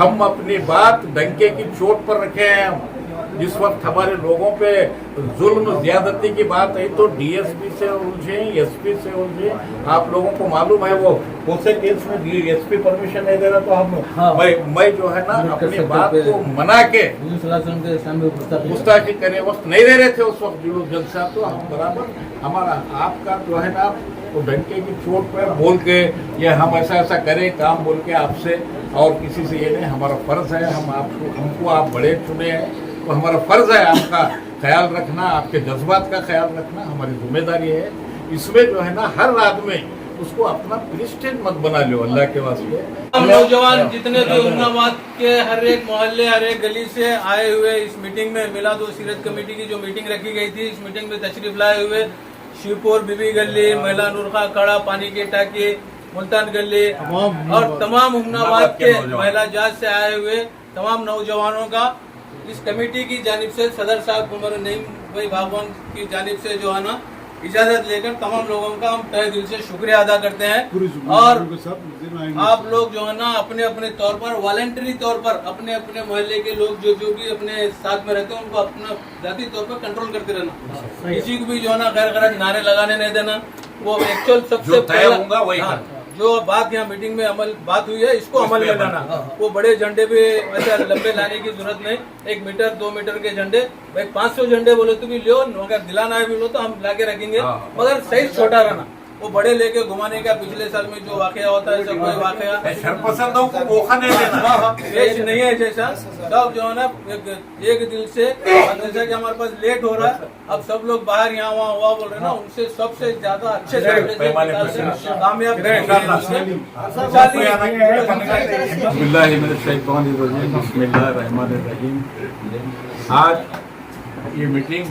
हम अपनी बात डंके की चोट पर रखे हैं। जिस वक्त हमारे लोगों पे जुल्म ज्यादती की बात आई तो डीएसपी से उलझे, एसपी से उलझे। आप लोगों को मालूम है वो कौन से केस में एसपी परमिशन नहीं दे रहा तो हम मैं जो है ना अपनी बात को मना के गुस्ताखी करे वक्त नहीं दे रहे थे उस वक्त जुलूस जलसा, तो हम बराबर हमारा आपका जो है ना तो डंके की चोट पर बोल के ये हम ऐसा ऐसा करें काम बोल के आपसे और किसी से ये नहीं, हमारा फर्ज है। हमको आप बड़े चुने हैं तो हमारा फर्ज है आपका ख्याल रखना, आपके जज्बात का ख्याल रखना हमारी जिम्मेदारी है। इसमें जो है ना हर आदमी उसको अपना प्रेस्टीज मत बना लो अल्लाह के वास्ते। हम नौजवान जितने भी हुस्नाबाद के हर एक मोहल्ले हर एक गली से आए हुए इस मीटिंग में मिलाद व सीरत कमेटी की जो मीटिंग रखी गई थी, इस मीटिंग में तशरीफ लाए हुए शिवपुर बीबी गली, महिला नूरखा कड़ा, पानी की टाकी, मुल्तान गली और तमाम हुस्नाबाद के महिला जात से आए हुए तमाम नौजवानों का इस कमेटी की जानिब से सदर साहब उमर नईम भाई भागवान की जानिब से जो है ना इजाजत लेकर तमाम लोगों का हम तहे दिल से शुक्रिया अदा करते हैं। और आप लोग जो है ना अपने अपने तौर पर वॉलंटरी तौर पर अपने अपने मोहल्ले के लोग जो भी अपने साथ में रहते हैं उनको अपना जाती तौर पर कंट्रोल करते रहना, किसी को भी जो है ना गैर गलत नारे लगाने नहीं देना। वो एक्चुअल सबसे पहला वही जो बात यहाँ मीटिंग में बात हुई है इसको अमल में लाना। वो बड़े झंडे भी वैसे लंबे लाने की जरूरत नहीं, 1 मीटर 2 मीटर के झंडे, भाई 500 झंडे बोले तो भी लो, अगर दिलाना है भी लो तो हम लाके रखेंगे, मगर साइज छोटा रहना। वो बड़े लेके घुमाने का पिछले साल में जो वाकया होता है सब कोई वाकया शर्पसंदों को मौका नहीं देना नहीं है जैसा सब जो है ना एक दिल से, जैसा कि हमारे पास लेट हो रहा है अब सब लोग बाहर यहाँ वहाँ हुआ बोल रहे हैं ना, उनसे सबसे ज्यादा अच्छे से कामयाब आज ये मीटिंग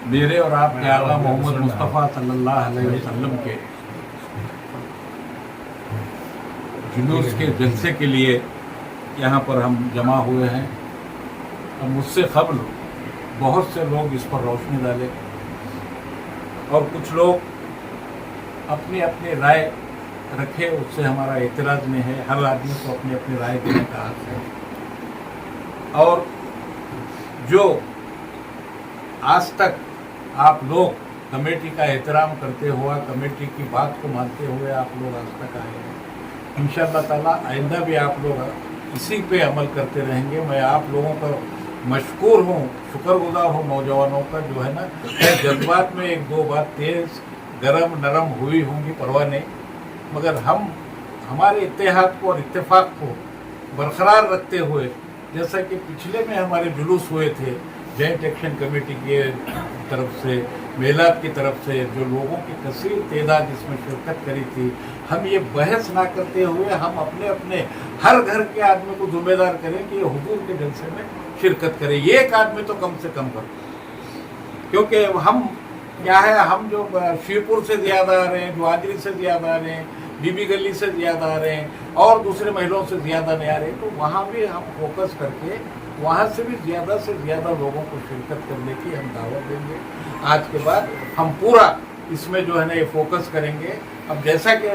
मेरे और आपके आला मोहम्मद मुस्तफ़ा सल्लल्लाहु अलैहि वसल्लम के जुलूस के जलसे के लिए यहाँ पर हम जमा हुए हैं। और मुझसे क़ब्ल बहुत से लोग इस पर रोशनी डाले और कुछ लोग अपनी अपनी राय रखे, उससे हमारा एतराज़ नहीं है। हर आदमी को अपनी अपनी राय देने का हक है। और जो आज तक आप लोग कमेटी का एहतराम करते हुए, कमेटी की बात को मानते हुए आप लोग आज तक आए हैं, इंशाअल्लाह ताला आइंदा भी आप लोग इसी पे अमल करते रहेंगे। मैं आप लोगों का मशकूर हूँ, शुक्रगुजार हूँ नौजवानों का, जो है ना जज्बात में 1-2 बात तेज़ गरम नरम हुई होंगी, परवाह नहीं, मगर हम हमारे इत्तेहाद को और इत्तेफाक को बरकरार रखते हुए, जैसा कि पिछले में हमारे जुलूस हुए थे जॉइंट एक्शन कमेटी की तरफ से, मेलाद की तरफ से, जो लोगों की कसीर तादाद इसमें शिरकत करी थी, हम ये बहस ना करते हुए हम अपने अपने हर घर के आदमी को जिम्मेदार करें कि ये हुजूर के जलसे में शिरकत करे। ये एक आदमी तो कम से कम करो, क्योंकि हम क्या है, हम जो शिवपुर से ज़्यादा आ रहे हैं, जवादरी से ज़्यादा आ रहे हैं, बीबी गली से ज़्यादा आ रहे हैं और दूसरे महलों से ज़्यादा नहीं आ रहे, तो वहाँ भी हम फोकस करके वहाँ से भी ज़्यादा लोगों को शिरकत करने की हम दावत देंगे। आज के बाद हम पूरा इसमें जो है ना ये फोकस करेंगे। अब जैसा कि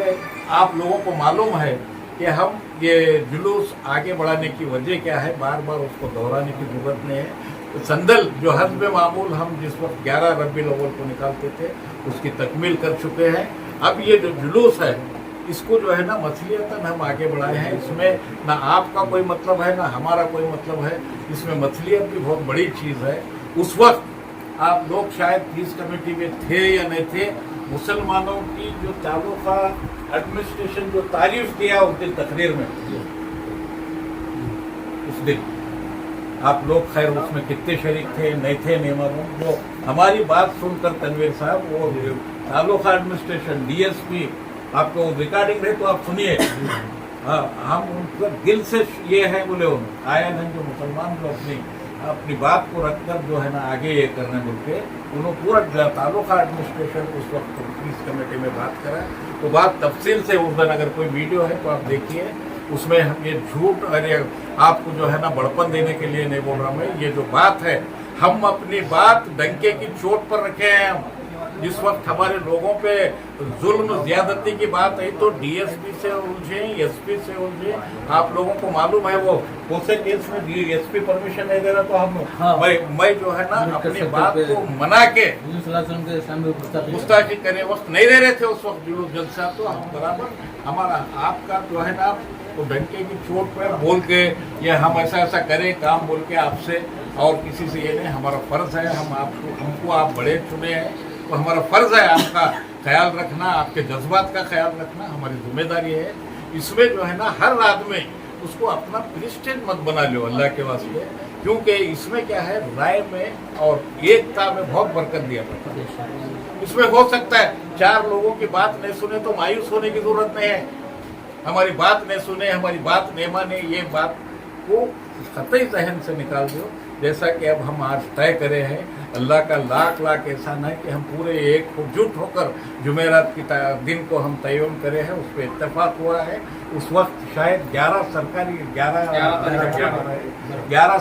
आप लोगों को मालूम है कि हम ये जुलूस आगे बढ़ाने की वजह क्या है, बार बार उसको दोहराने की जरूरत नहीं है। तो संदल जो हस्ब मामूल हम जिस वक्त 11 रबीउल अव्वल को निकालते थे उसकी तकमील कर चुके हैं। अब ये जो जुलूस है इसको जो है ना मसलियतन हम आगे बढ़ाए हैं। इसमें ना आपका कोई मतलब है ना हमारा कोई मतलब है, इसमें मसलियत भी बहुत बड़ी चीज़ है। उस वक्त आप लोग शायद इस कमेटी में थे या नहीं थे, मुसलमानों की जो ताल्लुका एडमिनिस्ट्रेशन जो तारीफ किया उस दिन तकरीर में, उस दिन आप लोग खैर उसमें कितने शरीक थे नहीं थे नहीं मालूम। जो हमारी बात सुनकर तनवीर साहब वो ताल्लुका एडमिनिस्ट्रेशन डीएसपी आपको रिकॉर्डिंग रहे तो आप सुनिए। हाँ, हम उनका दिल से ये है बोले आया नहीं जो मुसलमान जो अपनी बात को रखकर जो है ना आगे ये करने बोल के उन्होंने पूरा ताल्लुका एडमिनिस्ट्रेशन उस वक्त इस कमेटी में बात करा, तो बात तफसील से उस दिन अगर कोई वीडियो है तो आप देखिए, उसमें हम ये झूठ अरे आपको जो है ना बड़पन देने के लिए नहीं बोल रहा मैं, ये जो बात है हम अपनी बात डंके की चोट पर रखे हैं। जिस वक्त हमारे लोगों पे जुल्म ज्यादती की बात आई तो डीएसपी से उलझे, एसपी से उलझे। आप लोगों को मालूम है वो दूसरे केस में एसपी परमिशन नहीं दे रहा तो हम मैं जो है ना अपनी बात को मना के गुस्ताखी करे वक्त नहीं दे रहे थे उस वक्त जुलूस जलसा, तो हम बराबर हमारा आपका जो है ना तो डंके की चोट पर बोल के ये हम ऐसा ऐसा करें काम बोल के आपसे और किसी से ये नहीं, हमारा फर्ज है, हमको आप बड़े चुने हैं तो हमारा फर्ज है आपका ख्याल रखना, आपके जज्बात का ख्याल रखना हमारी जिम्मेदारी है। इसमें जो है ना हर आदमी उसको अपना क्रिश्चियन मत बना लो अल्लाह के वास्ते, क्योंकि इसमें क्या है राय में और एकता में बहुत बरकत दिया जाता है। इसमें हो सकता है 4 लोगों की बात नहीं सुने तो मायूस होने की जरूरत नहीं है, हमारी बात नहीं सुने, हमारी बात नहीं माने, ये बात को कतई जहन से निकाल दो। जैसा कि अब हम आज तय करे हैं, अल्लाह का लाख लाख एहसान है कि हम पूरे एकजुट होकर जुमेरात की दिन को हम तयन करे हैं, उस पर इत्तेफाक हुआ है। उस वक्त शायद 11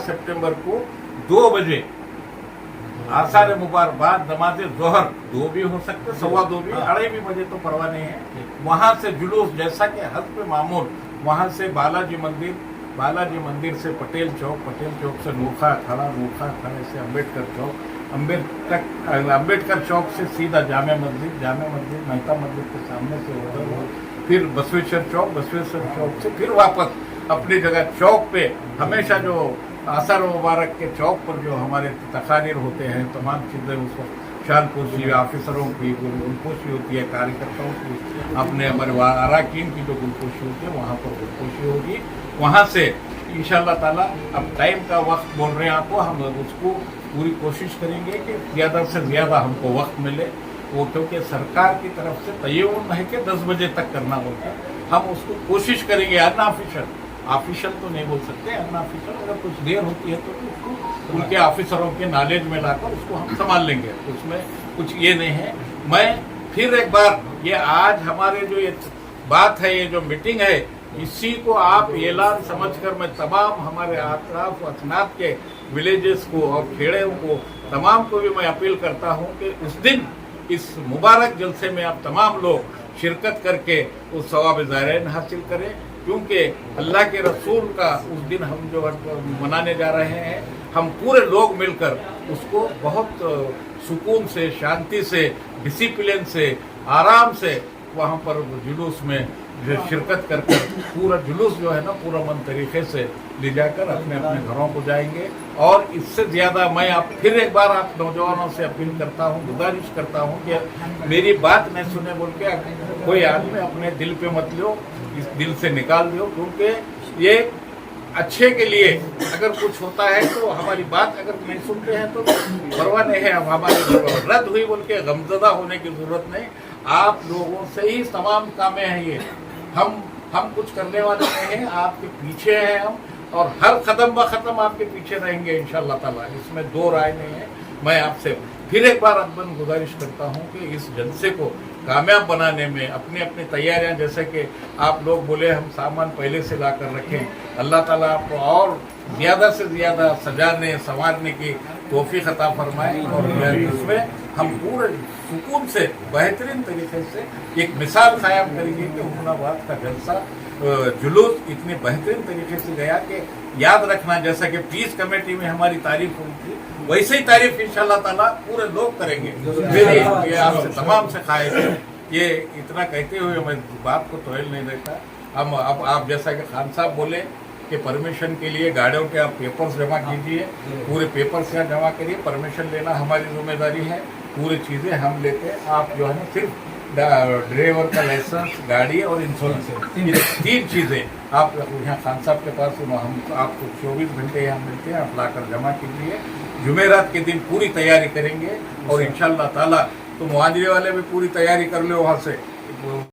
सितंबर को 2 बजे आसार मुबारक बाद नमाज जोहर 2 भी हो सकते, 2:15 भी, 2:30 बजे तो परवाह नहीं है। वहां से जुलूस जैसा कि हस्ब मामूल वहां से बालाजी मंदिर से पटेल चौक से नूरखा अखाड़ा से अम्बेडकर चौक से सीधा जामे मस्जिद मेहता मस्जिद के सामने से उधर, फिर बसवेश्वर चौक से फिर वापस अपनी जगह चौक पे हमेशा जो आसार मुबारक के चौक पर जो हमारे तकारीर होते हैं, तमाम चीज़ें उस वक्त शानपोशी ऑफिसरों की गुलपोशी होती है, कार्यकर्ताओं की, अपने हमारे अराकीन की जो गुलपोशी होती है वहाँ पर गुलपोशी होगी। वहाँ से इंशाअल्लाह ताला अब टाइम का वक्त बोल रहे हैं आपको, हम उसको पूरी कोशिश करेंगे कि ज़्यादा से ज़्यादा हमको वक्त मिले वो, क्योंकि सरकार की तरफ से तयन है कि 10 बजे तक करना होता है, हम उसको कोशिश करेंगे। ऑफिशियल तो नहीं बोल सकते, अनऑफिशियल अगर कुछ देर होती है तो उसको उनके ऑफिसरों के नॉलेज में लाकर उसको हम संभाल लेंगे, उसमें कुछ ये नहीं है। मैं फिर एक बार ये आज हमारे जो ये बात है, ये जो मीटिंग है, इसी को आप ऐलान समझकर मैं तमाम हमारे अतराफ असनात के विलेजेस को और खेड़ों को तमाम को भी मैं अपील करता हूँ कि उस दिन इस मुबारक जलसे में आप तमाम लोग शिरकत करके उस सवाब ज़ायरीन हासिल करें, क्योंकि अल्लाह के रसूल का उस दिन हम जो मनाने जा रहे हैं, हम पूरे लोग मिलकर उसको बहुत सुकून से, शांति से, डिसिप्लिन से, आराम से वहाँ पर जुलूस में शिरकत कर पूरा जुलूस जो है ना पूरा मन तरीके से ले जाकर अपने अपने घरों को जाएंगे। और इससे ज़्यादा मैं फिर एक बार आप नौजवानों से अपील करता हूँ, गुजारिश करता हूँ कि मेरी बात नहीं सुने बोल के कोई आदमी अपने दिल पे मत लो, इस दिल से निकाल दो, क्योंकि ये अच्छे के लिए अगर कुछ होता है तो हमारी बात अगर नहीं सुनते हैं तो परवाह नहीं है, हमारी रद्द हुई बोल के गमज़दा होने की जरूरत नहीं। आप लोगों से ही तमाम कामें हैं ये, हम कुछ करने वाले नहीं हैं, आपके पीछे हैं हम, और हर कदम ब कदम आपके पीछे रहेंगे इंशाअल्लाह ताला, इसमें 2 राय नहीं है। मैं आपसे फिर एक बार अदबन गुजारिश करता हूँ कि इस जलसे को कामयाब बनाने में अपनी अपनी तैयारियां, जैसे कि आप लोग बोले हम सामान पहले से ला कर रखें, अल्लाह ताला आपको और ज़्यादा से ज़्यादा सजाने संवारने की तौफीक अता फरमाए, और इसमें हम पूरे सुकून से बेहतरीन तरीके से एक मिसाल कायम करेंगे कि हुस्नाबाद का जलसा जुलूस इतने बेहतरीन तरीके से गया कि याद रखना, जैसा कि पीस कमेटी में हमारी तारीफ हुई थी, वैसे ही तारीफ इंशाअल्लाह ताला पूरे लोग करेंगे। मेरी ये आपसे तमाम से ख्वाहिश है, ये इतना कहते हुए मैं बात को तोयल नहीं देता। हम अब आप जैसा कि खान साहब बोले कि परमिशन के लिए गाड़ियों के आप पेपर्स जमा कीजिए, पूरे पेपर्स यहाँ जमा करिए, परमिशन लेना हमारी जिम्मेदारी है, पूरी चीज़ें हम लेते हैं। आप जो है ना सिर्फ ड्राइवर का लाइसेंस, गाड़ी और इंश्योरेंस, ये 3 चीज़ें आप यहाँ खान साहब के पास हम आपको 24 घंटे यहाँ मिलते हैं, आप लाकर जमा कीजिए। जुमेरात के दिन पूरी तैयारी करेंगे और इंशाअल्लाह ताला तो मुहाजिरे वाले भी पूरी तैयारी कर लो वहाँ से।